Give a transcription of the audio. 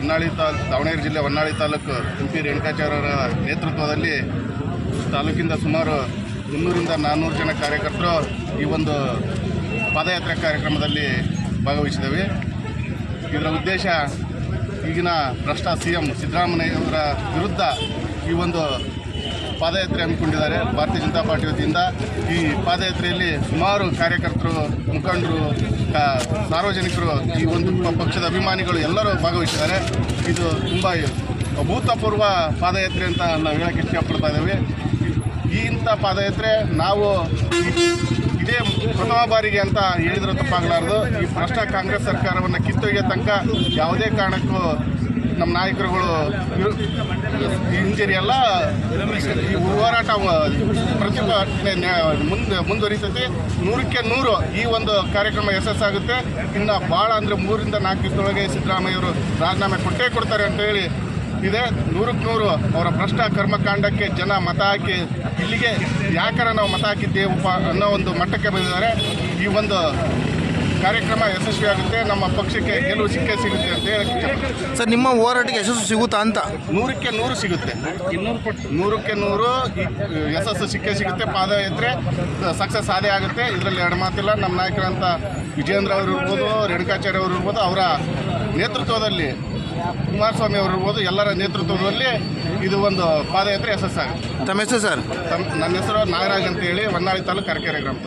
ದಾವಣಗೆರೆ ಜಿಲ್ಲೆ ಹೊನ್ನಾಳಿ ತಾಲೂಕು MP ರೇಣುಕಾಚಾರ್ಯರ ನೇತೃತ್ವದಲ್ಲಿ ತಾಲೂಕಿಂದ ಸುಮಾರು 300ರಿಂದ 400 ಜನ ಕಾರ್ಯಕರ್ತರು ಈ ಒಂದು ಪಾದಯಾತ್ರೆ ಕಾರ್ಯಕ್ರಮದಲ್ಲಿ ಭಾಗವಹಿಸಿದ್ದೇವೆ. ಇದರ ಉದ್ದೇಶ ಈಗಿನ ಭ್ರಷ್ಟ CM ಸಿದ್ದರಾಮಯ್ಯವರ ವಿರುದ್ಧ ಈ ಒಂದು ಪಾದಯಾತ್ರೆ ಹಮ್ಮಿಕೊಂಡಿದ್ದಾರೆ. ಭಾರತೀಯ ಜನತಾ ಪಾರ್ಟಿ ವತಿಯಿಂದ ಈ ಪಾದಯಾತ್ರೆಯಲ್ಲಿ ಸುಮಾರು ಕಾರ್ಯಕರ್ತರು, ಮುಖಂಡರು, ಸಾರ್ವಜನಿಕರು, ಈ ಒಂದು ಪಕ್ಷದ ಅಭಿಮಾನಿಗಳು ಎಲ್ಲರೂ ಭಾಗವಹಿಸಿದ್ದಾರೆ. ಇದು ತುಂಬ ಅಭೂತಪೂರ್ವ ಪಾದಯಾತ್ರೆ ಅಂತ ನಾವು ಹೇಳೋಕ್ಕೆ ಇಷ್ಟಪಡ್ತಾ ಇದ್ದೇವೆ. ಇಂಥ ಪಾದಯಾತ್ರೆ ನಾವು ಇದೇ ಪ್ರಥಮ ಬಾರಿಗೆ ಅಂತ ಹೇಳಿದ್ರೆ ತಪ್ಪಾಗಲಾರದು. ಈ ಭ್ರಷ್ಟ ಕಾಂಗ್ರೆಸ್ ಸರ್ಕಾರವನ್ನು ಕಿತ್ತೊಯ್ಯೋ ತನಕ ಯಾವುದೇ ಕಾರಣಕ್ಕೂ ನಮ್ಮ ನಾಯಕರುಗಳು ಹಿಂಜರಿಯಲ್ಲ. ಈ ಹೋರಾಟ ಪ್ರತಿಭಟನೆ ಮುಂದುವರಿತೈತಿ. 100ಕ್ಕೆ 100 ಈ ಒಂದು ಕಾರ್ಯಕ್ರಮ ಯಶಸ್ಸಾಗುತ್ತೆ. ಇನ್ನು ಭಾಳ ಅಂದರೆ 3ರಿಂದ 4 ದಿವಸದೊಳಗೆ ಸಿದ್ದರಾಮಯ್ಯವರು ರಾಜೀನಾಮೆ ಕೊಟ್ಟೇ ಕೊಡ್ತಾರೆ ಅಂತ ಹೇಳಿ ಇದೆ. 100ಕ್ಕೆ 100 ಅವರ ಭ್ರಷ್ಟ ಕರ್ಮಕಾಂಡಕ್ಕೆ ಜನ ಮತ ಹಾಕಿ ಇಲ್ಲಿಗೆ ಯಾಕಾರ ನಾವು ಮತ ಹಾಕಿದ್ದೇವಪ್ಪ ಅನ್ನೋ ಒಂದು ಮಟ್ಟಕ್ಕೆ ಬಂದಿದ್ದಾರೆ. ಈ ಒಂದು ಕಾರ್ಯಕ್ರಮ ಯಶಸ್ವಿಯಾಗುತ್ತೆ, ನಮ್ಮ ಪಕ್ಷಕ್ಕೆ ಗೆಲುವು ಸಿಕ್ಕೇ ಸಿಗುತ್ತೆ ಅಂತ ಹೇಳಕ್ಕೆ ಸರ್. ನಿಮ್ಮ ಹೋರಾಟಕ್ಕೆ ಯಶಸ್ಸು ಸಿಗುತ್ತಾ ಅಂತ? 100ಕ್ಕೆ 100 ಸಿಗುತ್ತೆ. 100ಕ್ಕೆ 100 ಯಶಸ್ಸು ಸಿಕ್ಕೇ ಸಿಗುತ್ತೆ. ಪಾದಯಾತ್ರೆ ಸಕ್ಸಸ್ ಆದೇ ಆಗುತ್ತೆ, ಇದರಲ್ಲಿ ಎರಡು ಮಾತಿಲ್ಲ. ನಮ್ಮ ನಾಯಕರಂತ ವಿಜಯೇಂದ್ರ ಅವರು ಇರ್ಬೋದು, ರೇಣುಕಾಚಾರ್ಯ ಅವರು ಇರ್ಬೋದು, ಅವರ ನೇತೃತ್ವದಲ್ಲಿ ಕುಮಾರಸ್ವಾಮಿ ಅವರು ಇರ್ಬೋದು, ಎಲ್ಲರ ನೇತೃತ್ವದಲ್ಲಿ ಇದು ಒಂದು ಪಾದಯಾತ್ರೆ ಯಶಸ್ಸಾಗುತ್ತೆ. ತಮ್ಮ ಹೆಸರು ಸರ್? ನನ್ನ ಹೆಸರು ನಾಗರಾಜ್ ಅಂತ ಹೇಳಿ, ಹೊನ್ನಾಳಿ ತಾಲೂಕು ಕರಕೆರೆ ಗ್ರಾಮ.